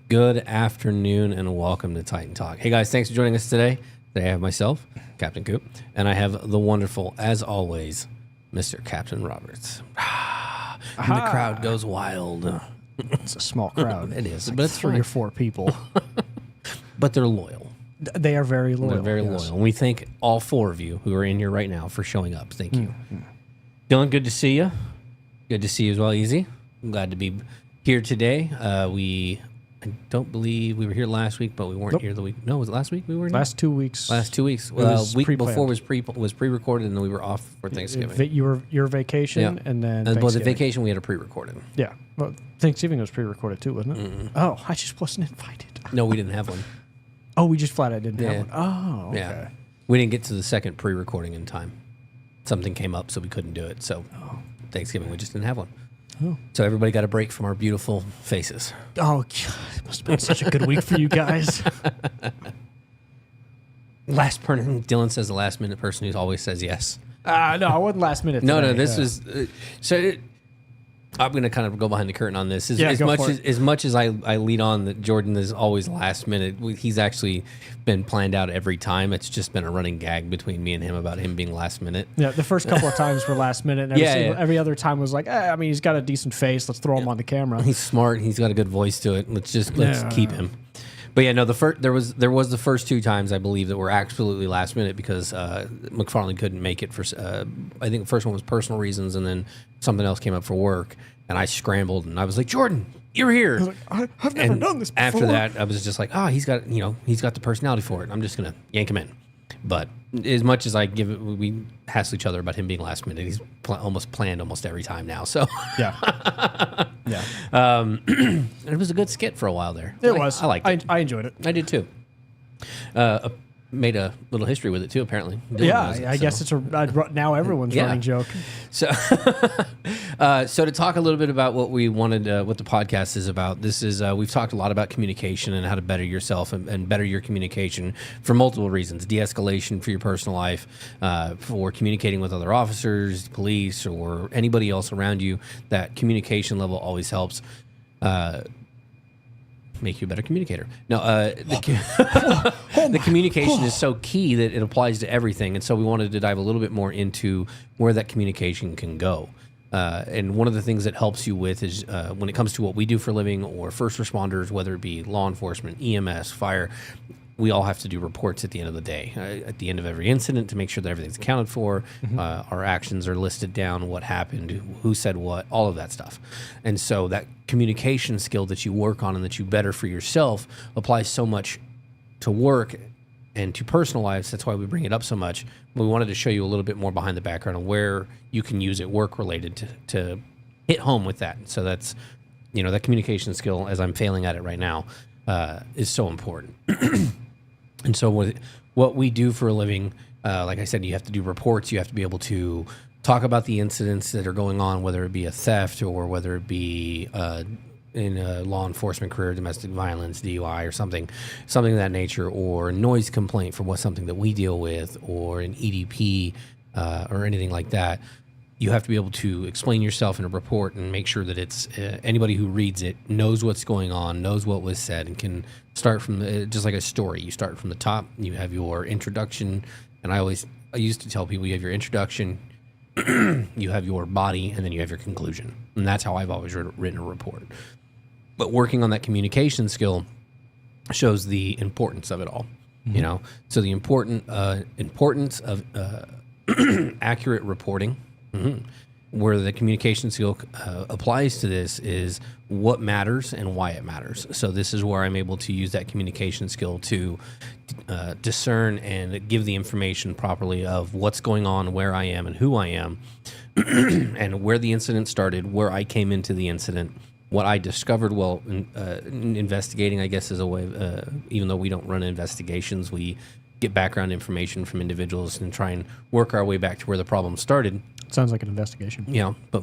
Good afternoon and welcome to Titan Talk. Hey guys, thanks for joining us today. Today I have myself, Captain Coop, and I have the wonderful, as always, Mr. Captain Roberts. And the crowd goes wild. It's a small crowd. It is, Like but it's 3 fine. or 4 people. But they're loyal. They are very loyal. They're very loyal. And we thank all 4 of you who are in here right now for showing up. Thank you. Dylan, good to see you. Good to see you as well, Easy. I'm glad to be here today. I don't believe we were here last week, but we weren't here the week. No, was it last week we were here? Last 2 weeks. Last 2 weeks. Well, was week pre-planned. before was pre-recorded, and then we were off for Thanksgiving. Your vacation, and then Well, the Thanksgiving. vacation we had a pre-recorded. Yeah. Well, Thanksgiving was pre-recorded too, wasn't it? Oh, I just wasn't invited. No, we didn't have one. Oh, we just flat out didn't Yeah. have one. Oh, okay. Yeah, we didn't get to the second pre-recording in time. Something came up, so we couldn't do it. So Thanksgiving we just didn't have one. Oh. So everybody got a break from our beautiful faces. Oh, God, it must have been such a good week for you guys. Last person, Dylan says the last minute person who always says yes. No, I wasn't last minute. No, today. this was I'm going to kind of go behind the curtain on this. Yeah, As much as I lead on that Jordan is always last minute, he's actually been planned out every time. It's just been a running gag between me and him about him being last minute. Yeah, the first couple of times were last minute, and every other time was like, I mean, he's got a decent face. Let's throw him on the camera. He's smart. He's got a good voice to it. Let's keep him. But yeah, no. There was the first 2 times I believe that were absolutely last minute because McFarland couldn't make it for. I think the first one was personal reasons, and then something else came up for work, and I scrambled, and I was like, Jordan, you're here. I was like, I've never done this before. After that, I was just like, he's got the personality for it. I'm just gonna yank him in. But as much as I give it, we hassle each other about him being last minute. He's almost planned almost every time now. So yeah, yeah. It was a good skit for a while there. It was. I liked it. I enjoyed it. I did too. Made a little history with it too. Apparently, Dylan I guess it's now everyone's running joke. So, so to talk a little bit about what we wanted, what the podcast is about. This is we've talked a lot about communication and how to better yourself and better your communication for multiple reasons: de-escalation for your personal life, for communicating with other officers, police, or anybody else around you. That communication level always helps. Make you a better communicator. No, the communication is so key that it applies to everything. And so we wanted to dive a little bit more into where that communication can go. And one of the things that helps you with is when it comes to what we do for a living or first responders, whether it be law enforcement, EMS, fire, we all have to do reports at the end of the day, at the end of every incident to make sure that everything's accounted for. Our actions are listed down, what happened, who said what, all of that stuff. And so that communication skill that you work on and that you better for yourself applies so much to work and to personal lives. That's why we bring it up so much. We wanted to show you a little bit more behind the background of where you can use it work related to hit home with that. So that's, that communication skill, as I'm failing at it right now, is so important. And so what we do for a living, like I said, you have to do reports. You have to be able to talk about the incidents that are going on, whether it be a theft or whether it be in a law enforcement career, domestic violence, DUI, or something of that nature, or noise complaint for something that we deal with, or an EDP or anything like that. You have to be able to explain yourself in a report and make sure that it's anybody who reads it knows what's going on, knows what was said, and can start from just like a story. You start from the top. You have your introduction, and I used to tell people you have your introduction, you have your body, and then you have your conclusion. And that's how I've always written a report. But working on that communication skill shows the importance of it all. So the importance of accurate reporting. Where the communication skill applies to this is what matters and why it matters. So this is where I'm able to use that communication skill to discern and give the information properly of what's going on, where I am and who I am, and where the incident started, where I came into the incident, what I discovered while investigating, I guess, is a way of, even though we don't run investigations, we get background information from individuals and try and work our way back to where the problem started. Sounds like an investigation. Yeah, but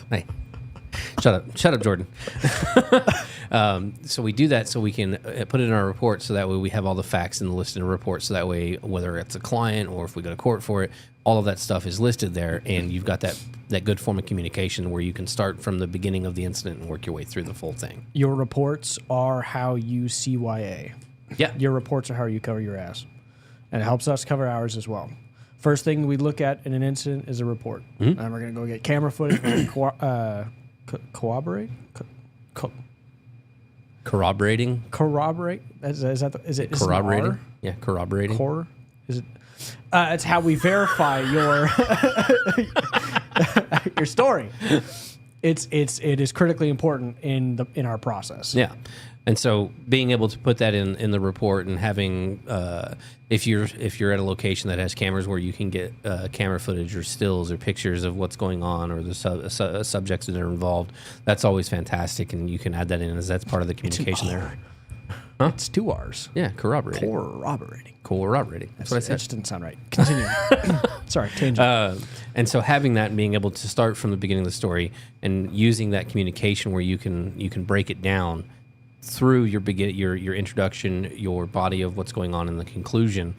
hey, shut up, Jordan. So we do that so we can put it in our report, so that way we have all the facts in the list in the report. So that way, whether it's a client or if we go to court for it, all of that stuff is listed there, and you've got that good form of communication where you can start from the beginning of the incident and work your way through the full thing. Your reports are how you CYA. Yeah. Your reports are how you cover your ass. And it helps us cover ours as well. First thing we look at in an incident is a report. And we're going to go get camera footage. Corroborate? Corroborating? Corroborate? Is it corroborating? Yeah, corroborating. Is it? It's how we verify your your story. It is critically important in our process. Yeah. And so being able to put that in the report and having if you're at a location that has cameras where you can get camera footage or stills or pictures of what's going on or the subjects that are involved, that's always fantastic, and you can add that in as that's part of the communication there. Huh? It's 2 R's. Yeah, corroborating. Corroborating. That's what I said. It just didn't sound right. Continue. Sorry, tangent. And so having that and being able to start from the beginning of the story and using that communication where you can break it down through your introduction, your body of what's going on in the conclusion,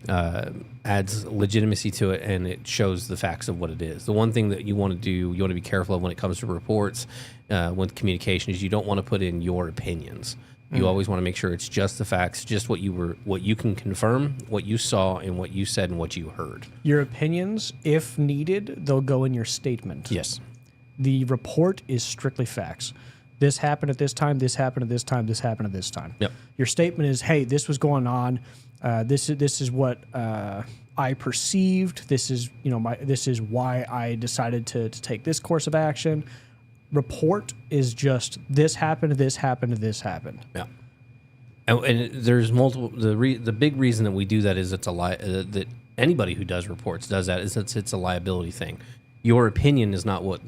adds legitimacy to it, and it shows the facts of what it is. The one thing that you want to be careful of when it comes to reports with communication is you don't want to put in your opinions. You always want to make sure it's just the facts, just what you can confirm, what you saw, and what you said and what you heard. Your opinions, if needed, they'll go in your statement. Yes. The report is strictly facts. This happened at this time. This happened at this time. This happened at this time. Yep. Your statement is, hey, this was going on. This is what I perceived. This is this is why I decided to take this course of action. Report is just this happened, this happened, this happened. Yeah. And there's multiple. The big reason that we do that is it's that anybody who does reports does that is it's a liability thing. Your opinion is not what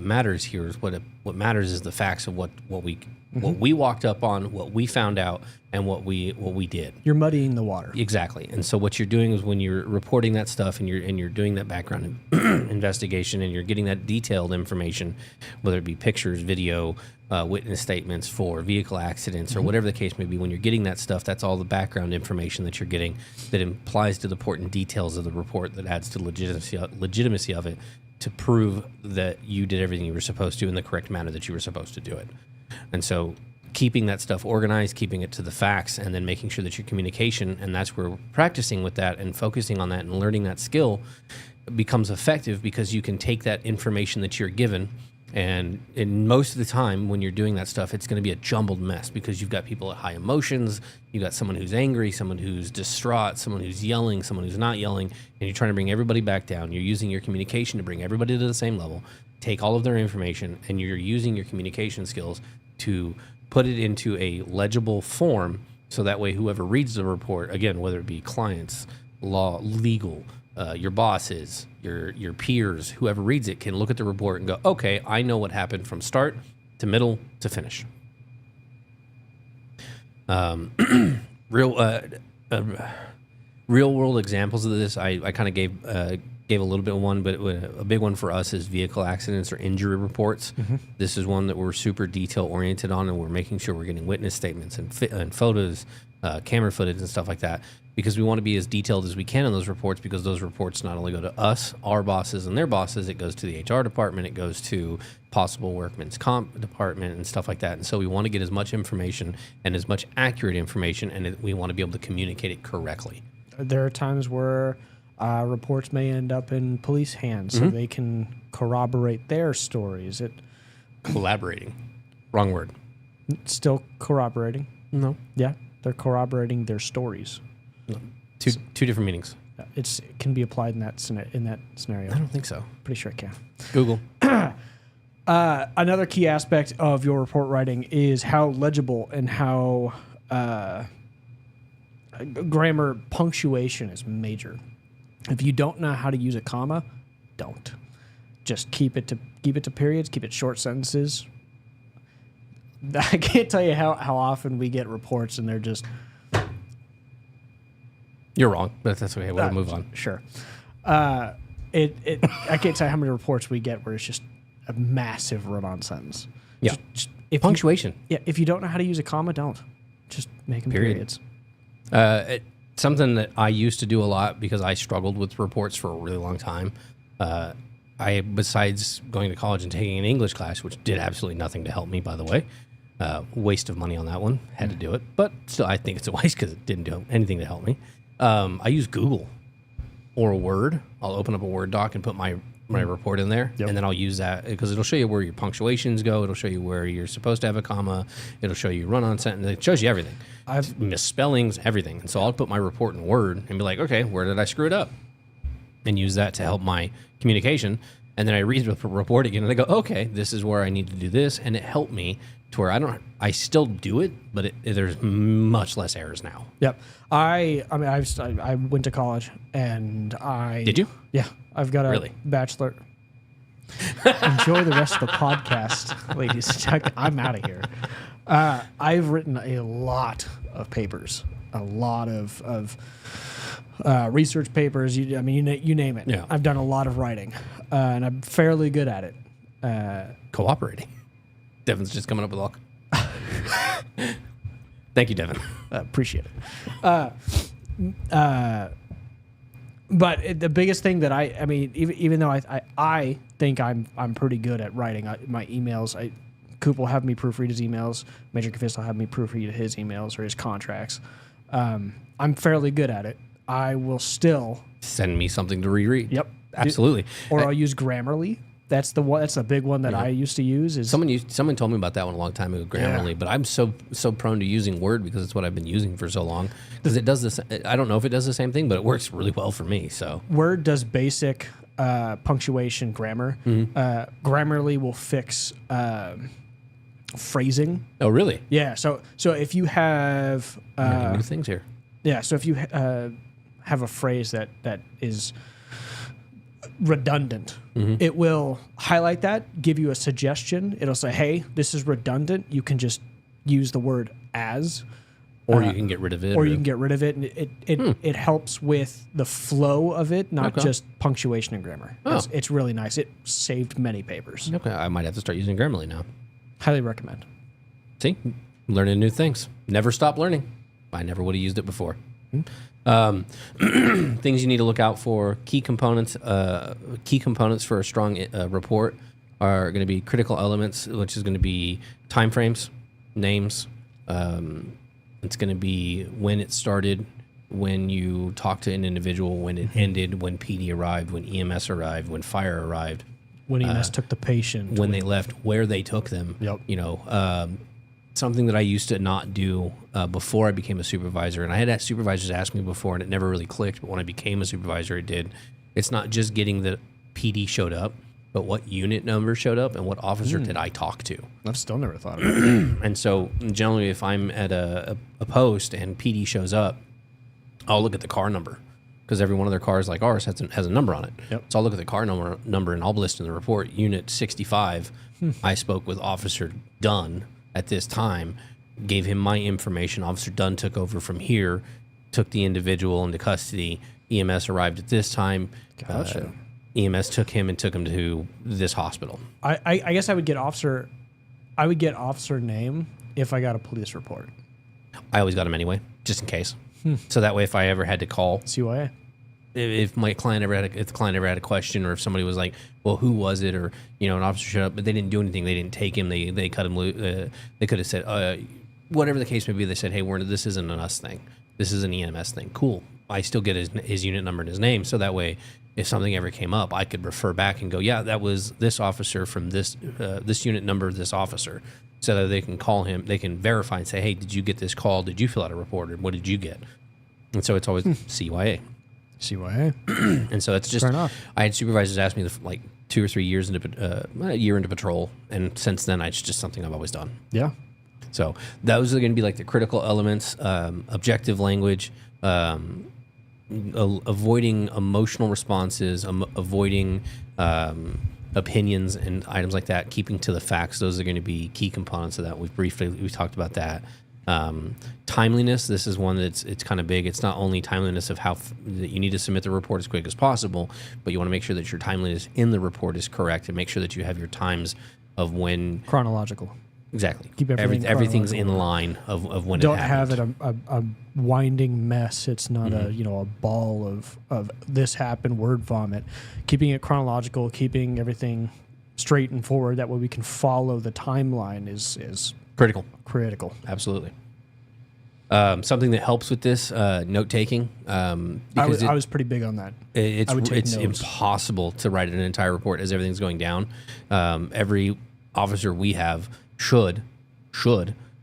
matters here. Is what matters is the facts of what we walked up on, what we found out, and what we did. You're muddying the water. Exactly. And so what you're doing is when you're reporting that stuff and you're doing that background investigation and you're getting that detailed information, whether it be pictures, video, witness statements for vehicle accidents or whatever the case may be, when you're getting that stuff, that's all the background information that you're getting that implies to the important details of the report that adds to legitimacy of it to prove that you did everything you were supposed to in the correct manner that you were supposed to do it. And so keeping that stuff organized, keeping it to the facts, and then making sure that your communication, and that's where practicing with that and focusing on that and learning that skill becomes effective, because you can take that information that you're given, and most of the time when you're doing that stuff, it's going to be a jumbled mess because you've got people at high emotions, you've got someone who's angry, someone who's distraught, someone who's yelling, someone who's not yelling, and you're trying to bring everybody back down. You're using your communication to bring everybody to the same level, take all of their information, and you're using your communication skills to put it into a legible form, so that way whoever reads the report, again, whether it be clients, law, legal, your bosses, your peers, whoever reads it can look at the report and go, okay, I know what happened from start to middle to finish. Real world examples of this, I kind of gave a little bit of one, but a big one for us is vehicle accidents or injury reports. This is one that we're super detail oriented on, and we're making sure we're getting witness statements and photos, camera footage and stuff like that, because we want to be as detailed as we can in those reports, because those reports not only go to us, our bosses and their bosses, it goes to the HR department, it goes to possible workman's comp department and stuff like that. And so we want to get as much information and as much accurate information, and we want to be able to communicate it correctly. There are times where reports may end up in police hands, so they can corroborate their stories. Collaborating. Wrong word. Still corroborating. No. Yeah, they're corroborating their stories. No. Two different meanings. It can be applied in that scenario. I don't think so. Pretty sure it can. Google. Another key aspect of your report writing is how legible and how grammar punctuation is major. If you don't know how to use a comma, don't. Just keep it to periods, keep it short sentences. I can't tell you how often we get reports and they're just... You're wrong, but that's okay. We'll move on. Sure. I can't tell you how many reports we get where it's just a massive run-on sentence. Yeah. Punctuation. If you don't know how to use a comma, don't. Just make them periods. something that I used to do a lot because I struggled with reports for a really long time. Besides going to college and taking an English class, which did absolutely nothing to help me, by the way, waste of money on that one. Had to do it, but still, I think it's a waste because it didn't do anything to help me. I use Google or Word. I'll open up a Word doc and put my report in there, and then I'll use that because it'll show you where your punctuations go. It'll show you where you're supposed to have a comma. It'll show you run-on sentence. It shows you everything. I've misspellings, everything. And so I'll put my report in Word and be like, okay, where did I screw it up? And use that to help my communication. And then I read the report again and I go, okay, this is where I need to do this. And it helped me to where I still do it, but there's much less errors now. Yep. I went to college and Did you? Yeah. I've got a bachelor. Enjoy the rest of the podcast, ladies. I'm out of here. I've written a lot of papers, a lot of research papers. You name it. Yeah. I've done a lot of writing, and I'm fairly good at it. Cooperating. Devin's just coming up with all. Thank you, Devin. Appreciate it. But the biggest thing that even though I think I'm pretty good at writing my emails, Coop will have me proofread his emails. Major Confist will have me proofread his emails or his contracts. I'm fairly good at it. I will still send me something to reread. Yep, absolutely. Or I'll use Grammarly. That's the one. That's a big one that I used to use. Is someone told me about that one a long time ago, Grammarly. But I'm so prone to using Word because it's what I've been using for so long. Because it does this. I don't know if it does the same thing, but it works really well for me. So Word does basic punctuation, grammar. Grammarly will fix phrasing. Oh, really? Yeah. So if you have new things here. Yeah. So if you have a phrase that is redundant, it will highlight that, give you a suggestion. It'll say, hey, this is redundant. You can just use the word as. Or you can get rid of it. Or you can get rid of it. And it helps with the flow of it, not just punctuation and grammar. Oh. It's really nice. It saved many papers. Okay, I might have to start using Grammarly now. Highly recommend. See? Learning new things. Never stop learning. I never would have used it before. Things you need to look out for. Key components for a strong report are going to be critical elements, which is going to be timeframes, names. It's going to be when it started, when you talked to an individual, when it ended, when PD arrived, when EMS arrived, when fire arrived. When EMS took the patient. When they left, where they took them. Yep. You know, something that I used to not do before I became a supervisor, and I had supervisors ask me before, and it never really clicked, but when I became a supervisor, it did. It's not just getting the PD showed up, but what unit number showed up and what officer did I talk to. I've still never thought about it. And so generally if I'm at a post and PD shows up, I'll look at the car number because every one of their cars like ours has a number on it. Yep. So I'll look at the car number and I'll list in the report, Unit 65, I spoke with Officer Dunn at this time, gave him my information. Officer Dunn took over from here, took the individual into custody. EMS arrived at this time. Gotcha. EMS took him to this hospital. I guess I would get officer name if I got a police report. I always got him anyway, just in case. So that way, if I ever had to call, CYA. If the client ever had a question, or if somebody was like, "Well, who was it?" or an officer showed up, but they didn't do anything. They didn't take him. They cut him loose. They could have said, whatever the case may be. They said, "Hey, this isn't an us thing. This is an EMS thing." Cool. I still get his unit number and his name, so that way, if something ever came up, I could refer back and go, "Yeah, that was this officer from this unit number, this officer," so that they can call him. They can verify and say, "Hey, did you get this call? Did you fill out a report? Or what did you get?" And so it's always CYA. CYA. And so it's just, fair enough. I had supervisors ask me like 2 or 3 years into a year into patrol, and since then it's just something I've always done. Yeah. So those are going to be like the critical elements: objective language, avoiding emotional responses, avoiding opinions and items like that, keeping to the facts. Those are going to be key components of that. We talked about that. Timeliness. This is one that's it's kind of big. It's not only timeliness of that you need to submit the report as quick as possible, but you want to make sure that your timeliness in the report is correct and make sure that you have your times of when chronological. Exactly. Keep Everything's in chronological. line of when Don't it have happened. it a winding mess. It's not a a ball of this happened, word vomit. Keeping it chronological, keeping everything straight and forward. That way we can follow the timeline is Critical. Absolutely. Something that helps with this, note taking. Because I was pretty big on that. It's I would take it's notes. impossible to write an entire report as everything's going down. Every officer we have should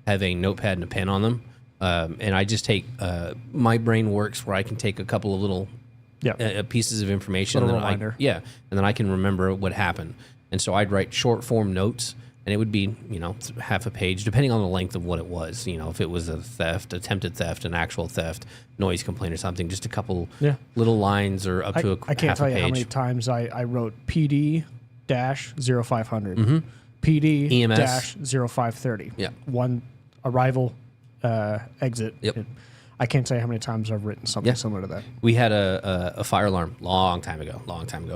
have a notepad and a pen on them. And I just take my brain works where I can take a couple of little pieces of information, Little and then reminder. and then I can remember what happened. And so I'd write short form notes, and it would be half a page, depending on the length of what it was. If it was a theft, attempted theft, an actual theft, noise complaint or something, just a couple little lines or up to I can't half tell a you page. how many times I wrote PD dash 0500, PD EMS. dash 0530. Yeah. One arrival, exit. Yep. I can't tell you how many times I've written something similar to that. We had a fire alarm long time ago,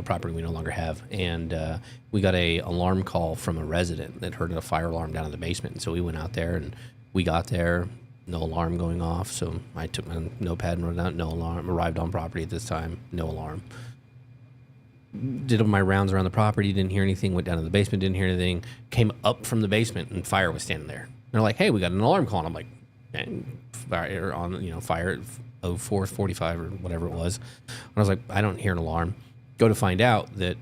property we no longer have. And we got a alarm call from a resident that heard a fire alarm down in the basement. And so we went out there, and we got there, no alarm going off. So I took my notepad and wrote out no alarm, arrived on property at this time, no alarm. Did my rounds around the property, didn't hear anything, went down to the basement, didn't hear anything, came up from the basement, and fire was standing there. They're like, hey, we got an alarm call. And I'm like, fire on, fire at 04:45 or whatever it was. And I was like, I don't hear an alarm. Go to find out that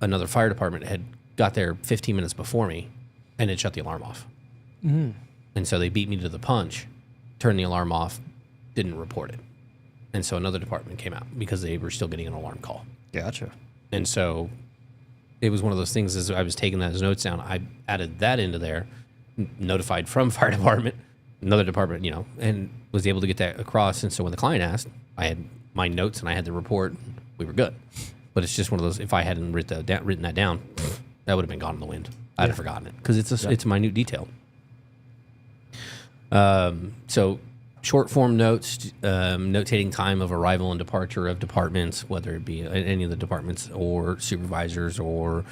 another fire department had got there 15 minutes before me and had shut the alarm off. And so they beat me to the punch, turned the alarm off, didn't report it. And so another department came out because they were still getting an alarm call. Gotcha. And so it was one of those things, as I was taking those notes down, I added that into there, notified from fire department, another department, and was able to get that across. And so when the client asked, I had my notes and I had the report, we were good. But it's just one of those, if I hadn't written that down, that would have been gone in the wind. I'd have forgotten it because it's a minute detail. So short form notes, notating time of arrival and departure of departments, whether it be any of the departments or supervisors or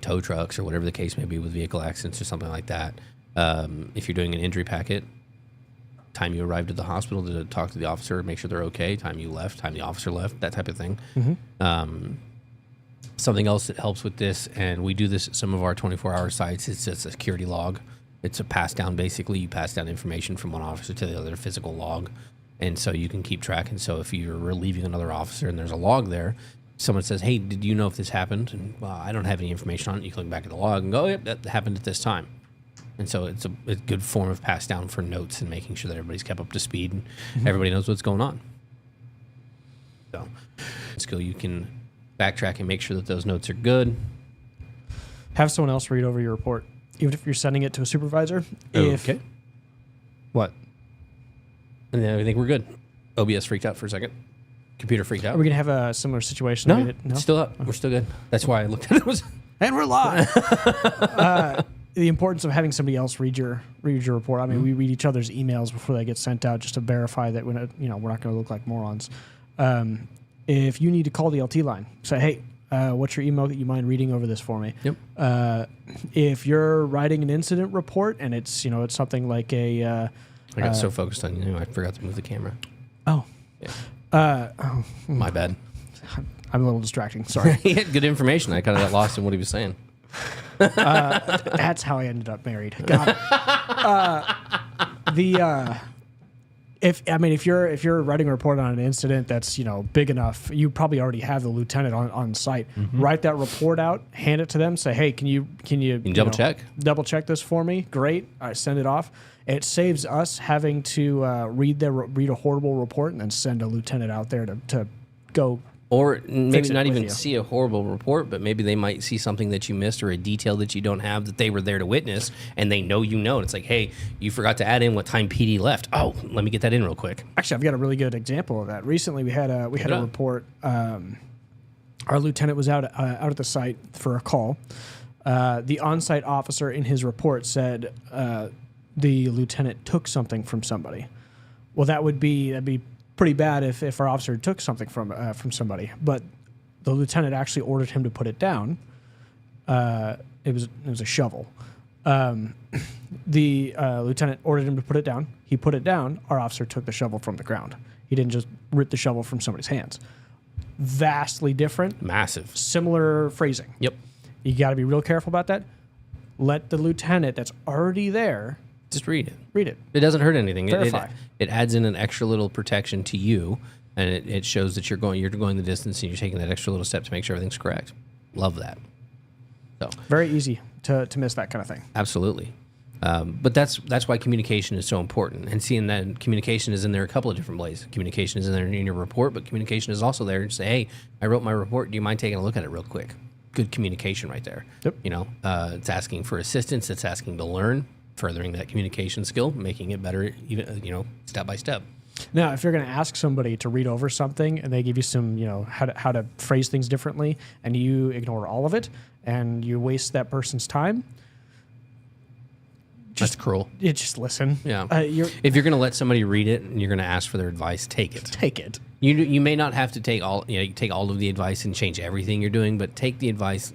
tow trucks or whatever the case may be with vehicle accidents or something like that. If you're doing an injury packet, time you arrived at the hospital to talk to the officer, make sure they're okay, time you left, time the officer left, that type of thing. Something else that helps with this, and we do this at some of our 24-hour sites, it's just a security log. It's a pass down, basically. You pass down information from one officer to the other, physical log. And so you can keep track. And so if you're relieving another officer and there's a log there, someone says, hey, did you know if this happened? And well, I don't have any information on it. You can look back at the log and go, yep, that happened at this time. And so it's a good form of pass down for notes and making sure that everybody's kept up to speed and everybody knows what's going on. So you can backtrack and make sure that those notes are good. Have someone else read over your report, even if you're sending it to a supervisor. Okay. What? And then I think we're good. OBS freaked out for a second. Computer freaked out. Are we going to have a similar situation? No, it's still up. We're still good. That's why I looked at it. And we're live. The importance of having somebody else read your report. I mean, we read each other's emails before they get sent out just to verify that we're not going to look like morons. If you need to call the LT line, say, hey, what's your email? You mind reading over this for me? Yep. If you're writing an incident report and it's it's something like a I got so focused on you, I forgot to move the camera. oh Yeah. My bad. I'm a little distracting. Sorry. He had good information. I kind of got lost in what he was saying. That's how I ended up married. Got it. If you're writing a report on an incident that's big enough, you probably already have the lieutenant on site. Write that report out, hand it to them. Say, hey, can you double check this for me? Great. All right, send it off. It saves us having to read a horrible report and then send a lieutenant out there to go. Or maybe not even you. see a horrible report, but maybe they might see something that you missed or a detail that you don't have that they were there to witness, and they know And it's like, hey, you forgot to add in what time PD left. Oh, let me get that in real quick. Actually, I've got a really good example of that. Recently, we had a report. Our lieutenant was out at the site for a call. The on-site officer in his report said the lieutenant took something from somebody. Well, that'd be pretty bad if our officer took something from somebody, but the lieutenant actually ordered him to put it down. It was a shovel. The lieutenant ordered him to put it down. He put it down. Our officer took the shovel from the ground. He didn't just rip the shovel from somebody's hands. Vastly different. Massive. Similar phrasing. Yep. You got to be real careful about that. Let the lieutenant that's already there Just read it. read it. It doesn't hurt anything. Verify. It adds in an extra little protection to you, and it shows that you're going the distance and you're taking that extra little step to make sure everything's correct. Love that. So Very easy to miss that kind of thing. absolutely. But that's why communication is so important. And seeing that communication is in there a couple of different ways. Communication is in there in your report, but communication is also there to say, hey, I wrote my report. Do you mind taking a look at it real quick? Good communication right there. Yep. You know, it's asking for assistance. It's asking to learn, furthering that communication skill, making it better, even step by step. Now, if you're going to ask somebody to read over something and they give you some, how to phrase things differently, and you ignore all of it and you waste that person's time, That's cruel. you just listen. Yeah. If you're going to let somebody read it and you're going to ask for their advice, take it. take it. You may not have to take all take all of the advice and change everything you're doing, but take the advice.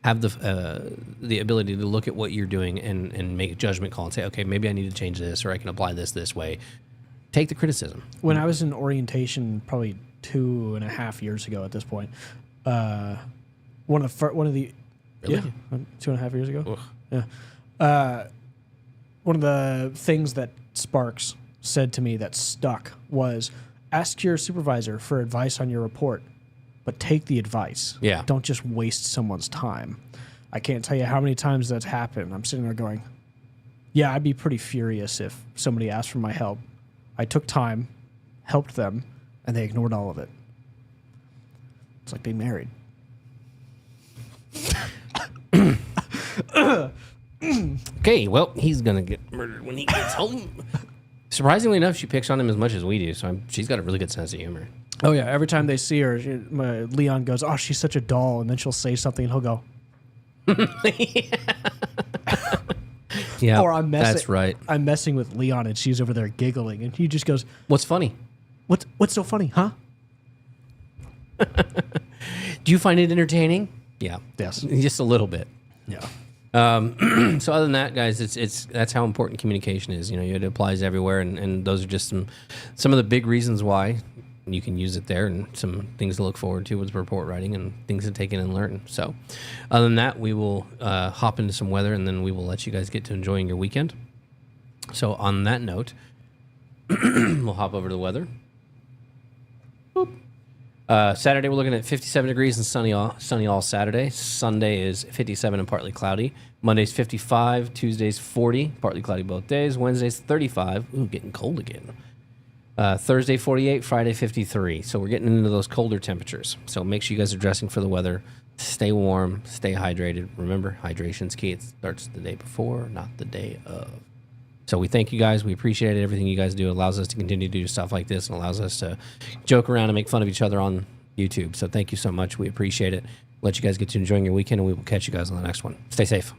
Have the ability to look at what you're doing and make a judgment call and say, okay, maybe I need to change this, or I can apply this way. Take the criticism. When I was in orientation, probably 2.5 years ago at this point, one of the Really? 2.5 years ago. Ugh. Yeah. One of the things that Sparks said to me that stuck was, ask your supervisor for advice on your report, but take the advice. Yeah. Don't just waste someone's time. I can't tell you how many times that's happened. I'm sitting there going, yeah, I'd be pretty furious if somebody asked for my help. I took time, helped them, and they ignored all of it. It's like being married. Okay, well, he's going to get murdered when he gets home. Surprisingly enough, she picks on him as much as we do, so she's got a really good sense of humor. Oh, yeah. Every time they see her, Leon goes, oh, she's such a doll. And then she'll say something, and he'll go, Yeah, or I'm messing. that's right. I'm messing with Leon, and she's over there giggling, and he just goes, What's funny? What's so funny, huh? Do you find it entertaining? Yeah. Yes. Just a little bit. Yeah. So other than that, guys, that's how important communication is. It applies everywhere, and those are just some of the big reasons why you can use it there, and some things to look forward to with report writing and things to take in and learn. So other than that, we will hop into some weather, and then we will let you guys get to enjoying your weekend. So on that note, we'll hop over to the weather. Saturday, we're looking at 57 degrees and sunny all Saturday. Sunday is 57 and partly cloudy. Monday's 55. Tuesday's 40, partly cloudy both days. Wednesday's 35. Ooh, getting cold again. Thursday, 48. Friday, 53. So we're getting into those colder temperatures. So make sure you guys are dressing for the weather. Stay warm. Stay hydrated. Remember, hydration's key. It starts the day before, not the day of. So we thank you guys. We appreciate it. Everything you guys do. It allows us to continue to do stuff like this and allows us to joke around and make fun of each other on YouTube. So thank you so much. We appreciate it. Let you guys get to enjoying your weekend, and we will catch you guys on the next one. Stay safe.